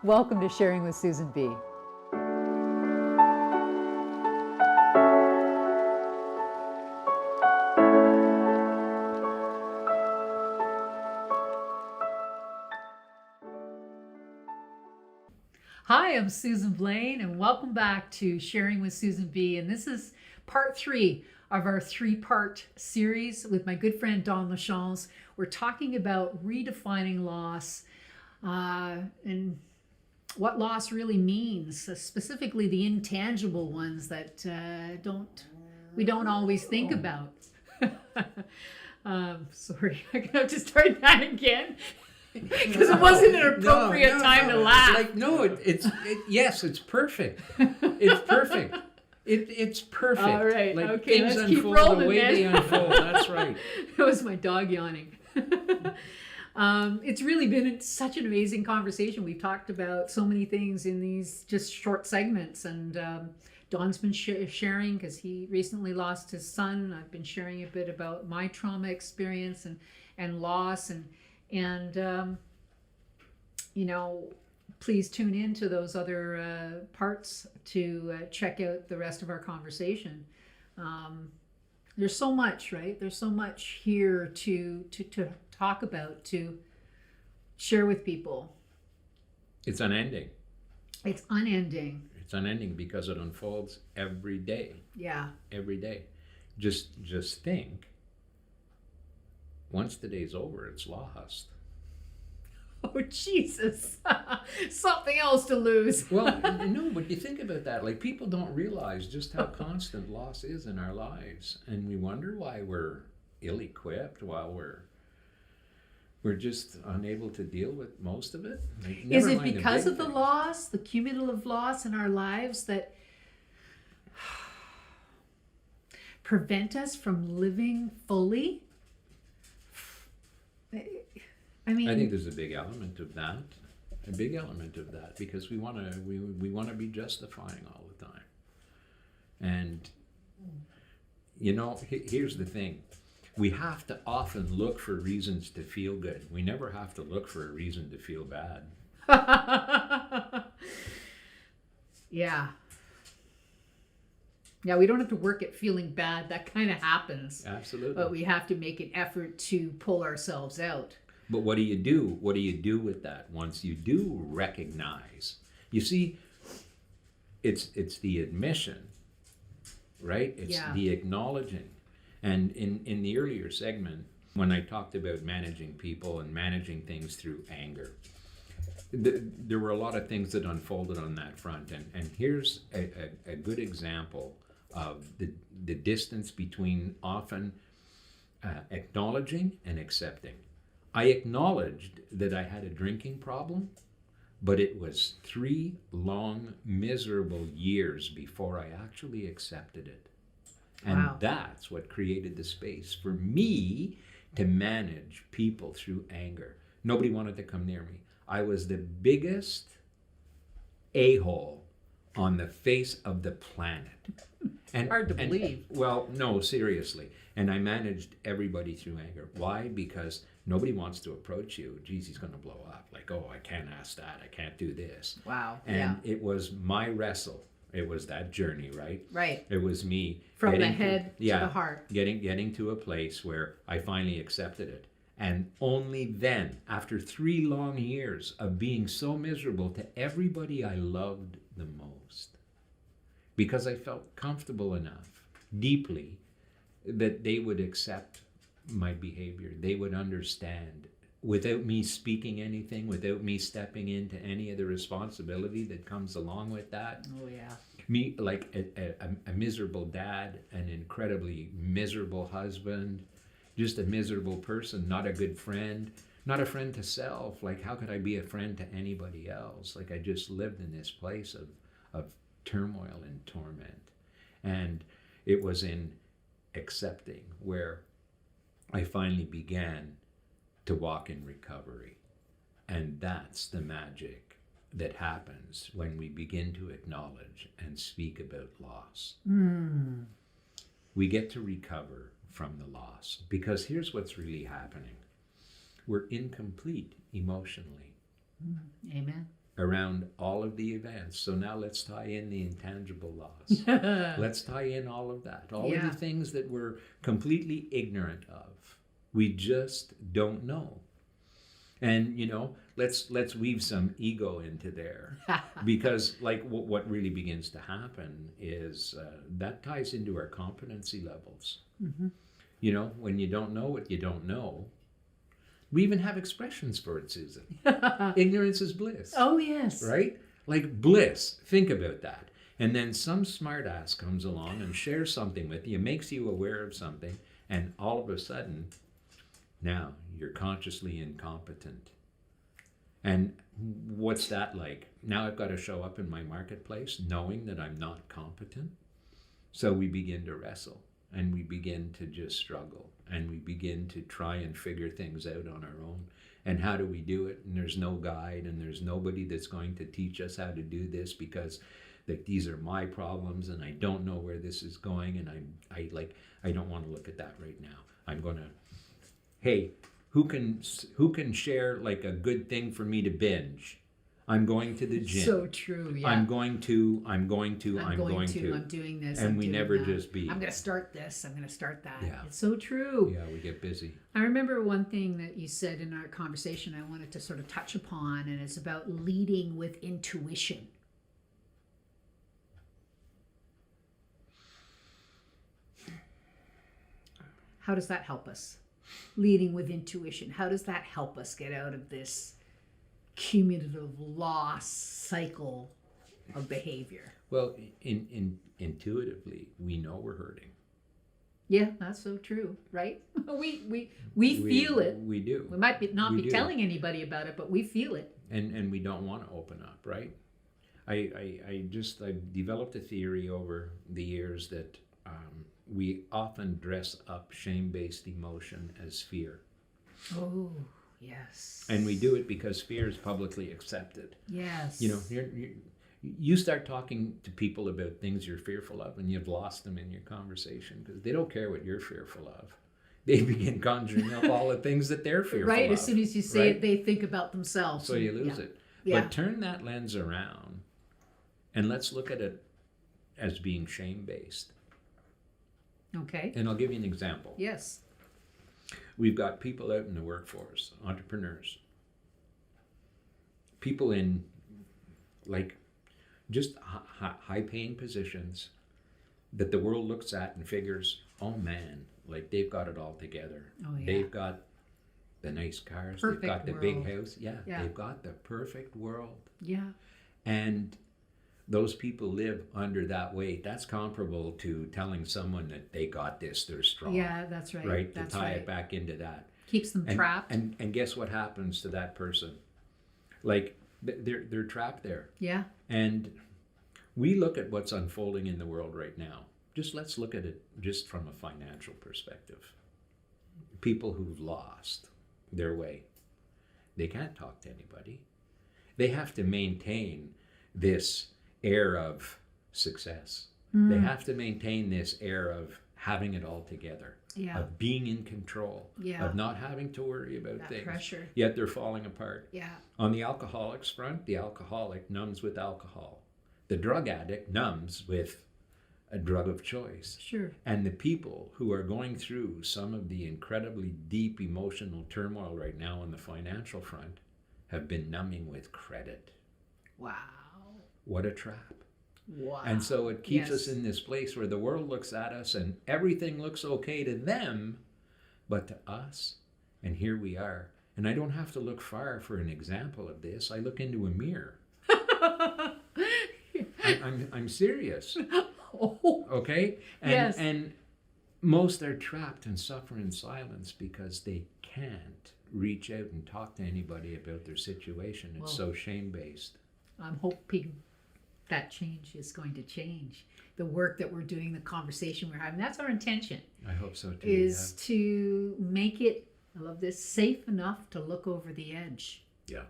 Welcome to Sharing with Susan B. Hi, I'm Susan Blaine, and welcome back to Sharing with Susan B. And this is part 3 of our 3-part series with my good friend Don Lachance. We're talking about redefining loss and what loss really means, specifically the intangible ones that we don't always think about. Sorry, I'm gonna have to start that again. Because it wasn't an appropriate time to laugh. Yes, it's perfect. It's perfect. It's perfect. All right, like okay, things let's keep unfold rolling the way then. they unfold. That's right. That was my dog yawning. It's really been such an amazing conversation. We've talked about so many things in these just short segments, and Don's been sharing because he recently lost his son. I've been sharing a bit about my trauma experience and loss, and you know, please tune in to those other parts to check out the rest of our conversation. There's so much, right? There's so much here to talk about, to share with people. It's unending. It's unending. It's unending because it unfolds every day. Yeah. Every day. Just think. Once the day's over, it's lost. Oh, Jesus. Something else to lose. Well, no, but you think about that. Like, people don't realize just how constant loss is in our lives. And we wonder why we're ill-equipped, why we're just unable to deal with most of it. Like, Is never it mind because big of the things. loss, the cumulative loss in our lives that prevent us from living fully? I mean, I think there's a big element of that. A big element of that, because we want to be justifying all the time. And you know, here's the thing. We have to often look for reasons to feel good. We never have to look for a reason to feel bad. Yeah. Yeah, we don't have to work at feeling bad. That kind of happens. Absolutely. But we have to make an effort to pull ourselves out. But what do you do? What do you do with that once you do recognize? You see, it's the admission, right? It's the acknowledging. And in the earlier segment, when I talked about managing people and managing things through anger, there were a lot of things that unfolded on that front. And here's a good example of the distance between often acknowledging and accepting. I acknowledged that I had a drinking problem, but it was 3 long, miserable years before I actually accepted it. And Wow. That's what created the space for me to manage people through anger. Nobody wanted to come near me. I was the biggest a-hole on the face of the planet. And Hard to believe. Well, no, seriously. And I managed everybody through anger. Why? Because nobody wants to approach you. Geez, he's going to blow up. Like, oh, I can't ask that. I can't do this. Wow. And it was my wrestle. It was that journey, right? Right. It was me From the getting head to the heart. Getting to a place where I finally accepted it. And only then, after 3 long years of being so miserable to everybody I loved the most, because I felt comfortable enough, deeply, that they would accept my behavior. They would understand without me speaking anything, without me stepping into any of the responsibility that comes along with that. Oh, yeah. Me, like a miserable dad, an incredibly miserable husband, just a miserable person, not a good friend, not a friend to self. Like, how could I be a friend to anybody else? Like, I just lived in this place of turmoil and torment. And it was in accepting where I finally began to walk in recovery. And that's the magic that happens when we begin to acknowledge and speak about loss. We get to recover from the loss, because here's what's really happening. We're incomplete emotionally. Amen. around all of the events. So now let's tie in the intangible laws. Let's tie in all of that. All of the things that we're completely ignorant of. We just don't know. And, you know, let's weave some ego into there. Because, like, what really begins to happen is that ties into our competency levels. Mm-hmm. You know, when you don't know what you don't know, we even have expressions for it, Susan. Ignorance is bliss. Oh, yes. Right? Like bliss. Think about that. And then some smartass comes along and shares something with you, makes you aware of something, and all of a sudden, now you're consciously incompetent. And what's that like? Now I've got to show up in my marketplace knowing that I'm not competent. So we begin to wrestle. And we begin to just struggle, and we begin to try and figure things out on our own. And how do we do it? And there's no guide, and there's nobody that's going to teach us how to do this, because like, these are my problems, and I don't know where this is going, and I don't want to look at that right now. I'm gonna, hey, who can share like a good thing for me to binge? I'm going to the gym. So true, yeah. I'm going to. I'm doing this. And we never that. just be. I'm going to start this. I'm going to start that. Yeah. It's so true. Yeah, we get busy. I remember one thing that you said in our conversation I wanted to sort of touch upon, and it's about leading with intuition. How does that help us? Leading with intuition. How does that help us get out of this cumulative loss cycle of behavior? Well, intuitively, we know we're hurting. Yeah, that's so true, right? we feel it. We do. We might not be telling anybody about it, but we feel it. And we don't want to open up, right? I developed a theory over the years that we often dress up shame-based emotion as fear. Oh. Yes. And we do it because fear is publicly accepted. Yes. You know, you start talking to people about things you're fearful of, and you've lost them in your conversation, because they don't care what you're fearful of. They begin conjuring up all the things that they're fearful right, of. As soon as you say it, they think about themselves. So you lose it. Yeah. But turn that lens around, and let's look at it as being shame-based. Okay. And I'll give you an example. Yes. We've got people out in the workforce, entrepreneurs, people in like just high-paying positions that the world looks at and figures, oh man, like they've got it all together. Oh, yeah. They've got the nice cars, perfect they've got the world. big house. Yeah, they've got the perfect world. Yeah. And those people live under that weight. That's comparable to telling someone that they got this, they're strong. Yeah, that's right. Right? That's to tie right. it back into that. Keeps them trapped. And guess what happens to that person? Like, they're trapped there. Yeah. And we look at what's unfolding in the world right now. Let's look at it just from a financial perspective. People who've lost their way. They can't talk to anybody. They have to maintain this air of success. They have to maintain this air of having it all together, of being in control, of not having to worry about that things. Pressure. Yet they're falling apart. Yeah. On the alcoholic's front, the alcoholic numbs with alcohol. The drug addict numbs with a drug of choice. Sure. And the people who are going through some of the incredibly deep emotional turmoil right now on the financial front have been numbing with credit. Wow. What a trap. Wow. And so it keeps us in this place where the world looks at us and everything looks okay to them, but to us, and here we are. And I don't have to look far for an example of this. I look into a mirror. I'm serious. Oh. Okay? And, yes. And most are trapped and suffer in silence because they can't reach out and talk to anybody about their situation. It's so shame-based. I'm hoping that change is going to change. The work that we're doing, the conversation we're having, that's our intention. I hope so too. Is to make it, I love this, safe enough to look over the edge. Yeah.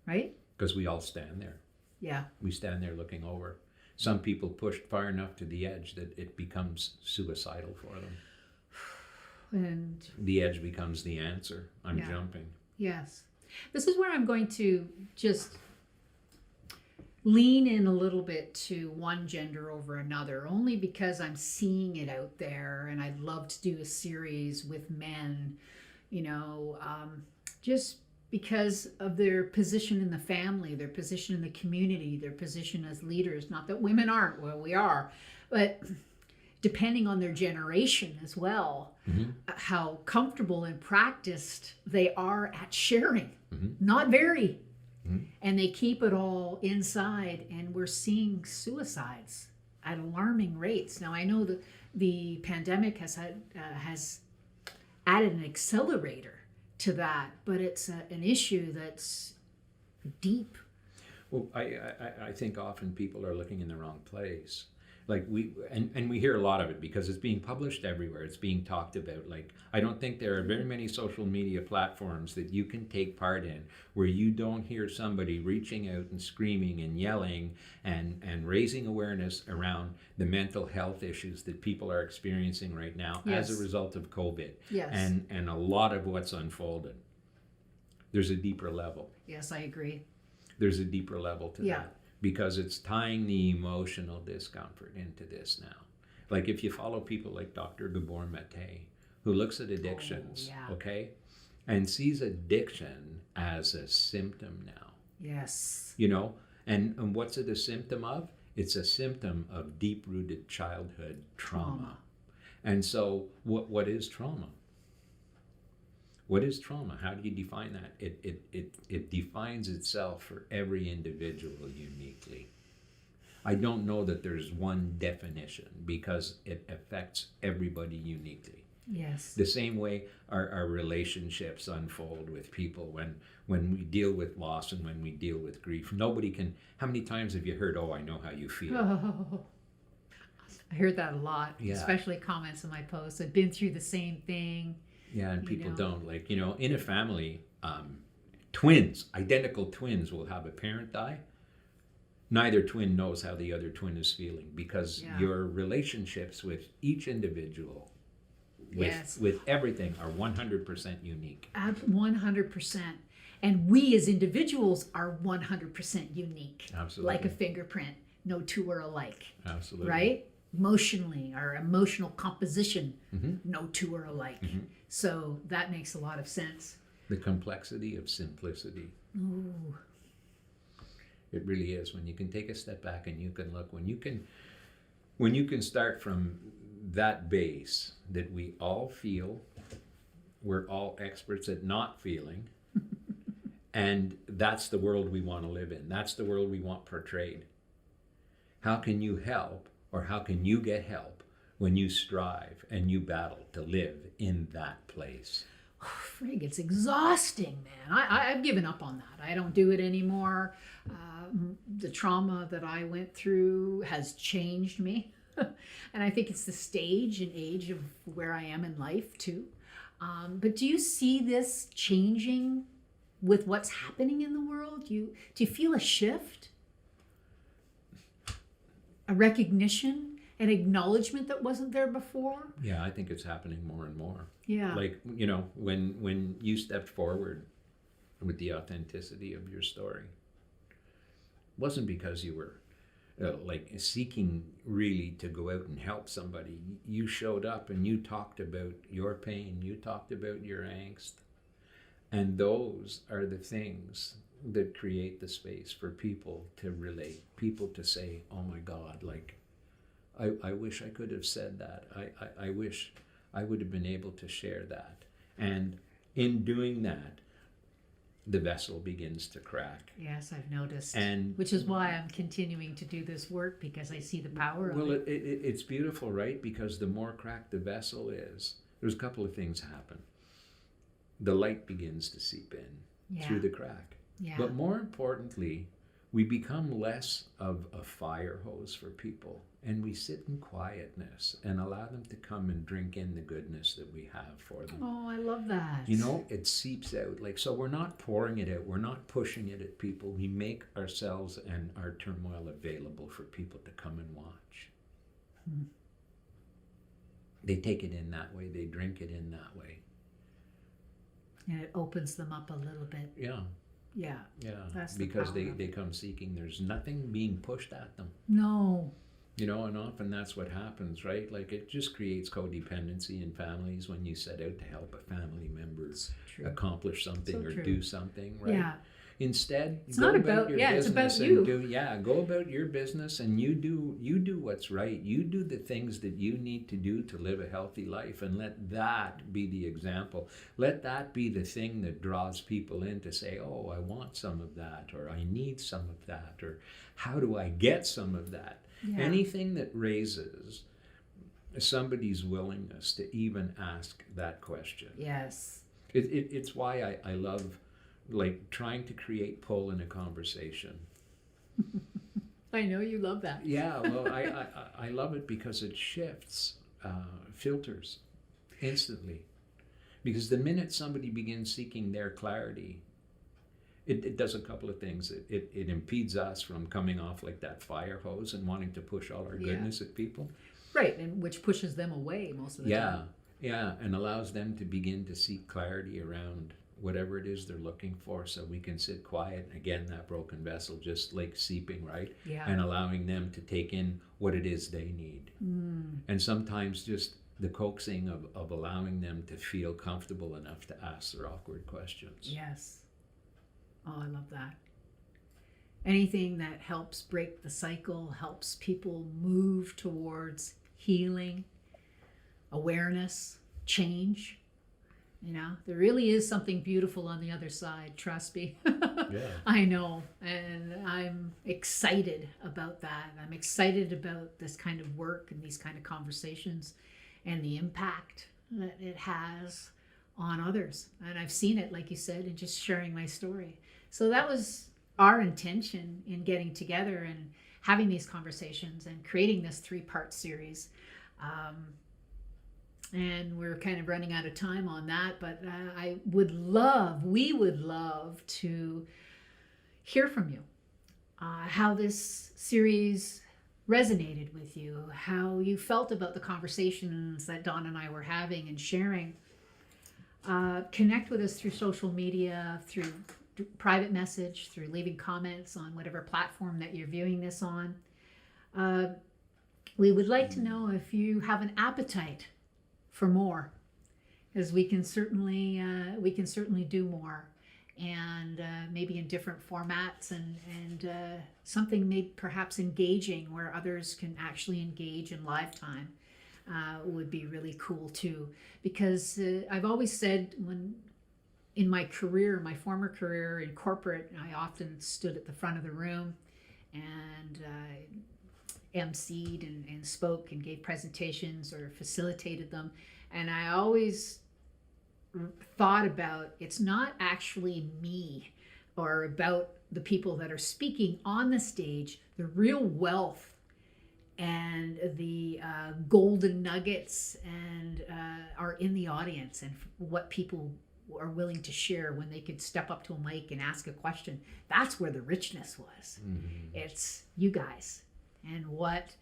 Right? Because we all stand there. Yeah. We stand there looking over. Some people pushed far enough to the edge that it becomes suicidal for them. And the edge becomes the answer. I'm jumping. Yes. This is where I'm going to just lean in a little bit to one gender over another, only because I'm seeing it out there, and I'd love to do a series with men, just because of their position in the family, their position in the community, their position as leaders. Not that women aren't, well, we are, but depending on their generation as well, how comfortable and practiced they are at sharing. Not very. And they keep it all inside, and we're seeing suicides at alarming rates. Now, I know that the pandemic has added an accelerator to that, but it's an issue that's deep. Well, I think often people are looking in the wrong place. Like we hear a lot of it because it's being published everywhere. It's being talked about. Like, I don't think there are very many social media platforms that you can take part in where you don't hear somebody reaching out and screaming and yelling and raising awareness around the mental health issues that people are experiencing right now as a result of COVID. Yes. And a lot of what's unfolded. There's a deeper level. Yes, I agree. There's a deeper level to that. Because it's tying the emotional discomfort into this now. Like if you follow people like Dr. Gabor Mate, who looks at addictions, okay, and sees addiction as a symptom now. Yes. And what's it a symptom of? It's a symptom of deep-rooted childhood trauma. And so what is trauma? What is trauma? How do you define that? It defines itself for every individual uniquely. I don't know that there's one definition because it affects everybody uniquely. Yes. The same way our relationships unfold with people when we deal with loss and when we deal with grief. Nobody can. How many times have you heard, "Oh, I know how you feel"? Oh, I heard that a lot, especially comments on my posts. I've been through the same thing. Yeah, and people don't. Like, in a family, twins, identical twins will have a parent die. Neither twin knows how the other twin is feeling because your relationships with each individual, with everything, are 100% unique. 100%. And we as individuals are 100% unique. Absolutely. Like a fingerprint. No two are alike. Absolutely. Right? Emotionally, our emotional composition, no two are alike. So that makes a lot of sense. The complexity of simplicity. Ooh. It really is. When you can take a step back and you can look, when you can start from that base that we all feel, we're all experts at not feeling, and that's the world we want to live in. That's the world we want portrayed. How can you help? Or how can you get help when you strive and you battle to live in that place? Frig, it's exhausting, man. I've given up on that. I don't do it anymore. The trauma that I went through has changed me. And I think it's the stage and age of where I am in life too. But do you see this changing with what's happening in the world? Do you feel a shift? A recognition, an acknowledgement that wasn't there before? Yeah, I think it's happening more and more. Yeah. Like, when you stepped forward with the authenticity of your story, it wasn't because you were seeking really to go out and help somebody. You showed up and you talked about your pain, you talked about your angst. And those are the things that create the space for people to relate, people to say, "Oh my God, like, I wish I could have said that. I wish I would have been able to share that." And in doing that, the vessel begins to crack. Yes, I've noticed. And which is why I'm continuing to do this work, because I see the power of it. It's beautiful, right? Because the more cracked the vessel is, there's a couple of things happen. The light begins to seep in through the crack. Yeah. But more importantly, we become less of a fire hose for people, and we sit in quietness and allow them to come and drink in the goodness that we have for them. Oh, I love that. It seeps out. So we're not pouring it out. We're not pushing it at people. We make ourselves and our turmoil available for people to come and watch. They take it in that way. They drink it in that way. And it opens them up a little bit. Yeah. Yeah. Yeah, That's the because power of they it. come seeking. There's nothing being pushed at them. No. You know, and often that's what happens, right? Like it just creates codependency in families when you set out to help a family member It's true. accomplish something So or true. do something, right? Yeah. Instead, It's go not about about, your yeah, it's business about and you. go about your business and you do what's right. You do the things that you need to do to live a healthy life, and let that be the example. Let that be the thing that draws people in to say, "Oh, I want some of that," or "I need some of that," or "How do I get some of that?" Yeah. Anything that raises somebody's willingness to even ask that question. Yes. It's why I love like trying to create pull in a conversation. I know you love that. Yeah, well, I love it because it shifts filters instantly. Because the minute somebody begins seeking their clarity, it does a couple of things. It impedes us from coming off like that fire hose and wanting to push all our Yeah. goodness at people. Right, and which pushes them away most of the Yeah, time. yeah, and allows them to begin to seek clarity around whatever it is they're looking for, so we can sit quiet, again, that broken vessel just like seeping, right? Yeah. And allowing them to take in what it is they need. And sometimes just the coaxing of allowing them to feel comfortable enough to ask their awkward questions. Yes. Oh, I love that. Anything that helps break the cycle, helps people move towards healing, awareness, change. You know, there really is something beautiful on the other side, trust me. Yeah. I know, and I'm excited about that. I'm excited about this kind of work and these kind of conversations and the impact that it has on others. And I've seen it, like you said, in just sharing my story. So that was our intention in getting together and having these conversations and creating this 3-part series. And we're kind of running out of time on that, but we would love to hear from you, how this series resonated with you, how you felt about the conversations that Dawn and I were having and sharing. Connect with us through social media, through private message, through leaving comments on whatever platform that you're viewing this on. We would like to know if you have an appetite for more, because we can certainly do more, and maybe in different formats, and something maybe perhaps engaging where others can actually engage in live time would be really cool too. Because I've always said, when in my career, my former career in corporate, I often stood at the front of the room and emceed and spoke and gave presentations or facilitated them. And I always thought about, it's not actually me or about the people that are speaking on the stage. The real wealth and the golden nuggets and are in the audience, and what people are willing to share when they could step up to a mic and ask a question. That's where the richness was. It's you guys and what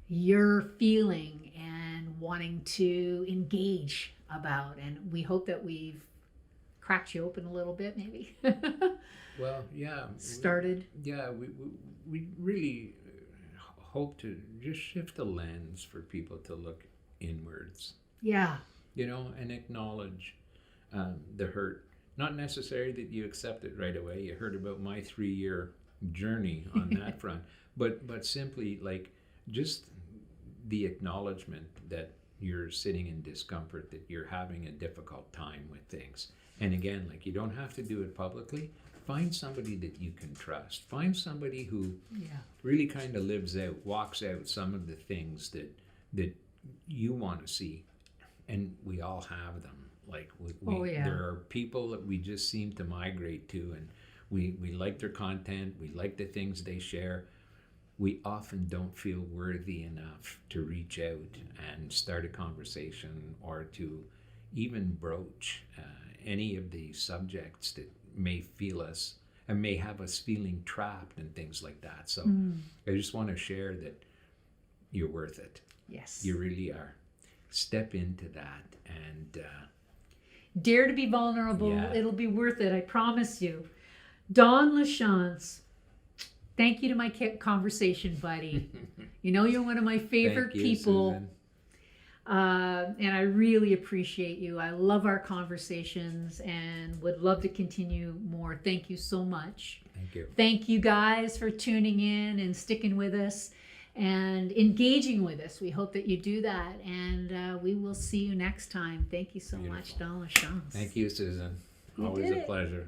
you're feeling and wanting to engage about. And we hope that we've cracked you open a little bit, maybe. Well, yeah. Started. We really hope to just shift the lens for people to look inwards. Yeah. You know, and acknowledge the hurt. Not necessary that you accept it right away. You heard about my 3-year journey on that front, but simply like just the acknowledgement that you're sitting in discomfort, that you're having a difficult time with things. And again, like, you don't have to do it publicly. Find somebody that you can trust. Find somebody who really kind of lives out, walks out some of the things that you want to see. And we all have them. Like there are people that we just seem to migrate to, and we like their content, we like the things they share. We often don't feel worthy enough to reach out and start a conversation, or to even broach any of the subjects that may feel us and may have us feeling trapped and things like that. So I just want to share that you're worth it. Yes. You really are. Step into that and dare to be vulnerable. Yeah. It'll be worth it, I promise you. Don Lachance, thank you to my conversation buddy. You know, you're one of my favorite Thank you, people. Susan. And I really appreciate you. I love our conversations and would love to continue more. Thank you so much. Thank you. Thank you guys for tuning in and sticking with us and engaging with us. We hope that you do that. And we will see you next time. Thank you so much, Don Lachance. Thank you, Susan. You Always did a it. pleasure.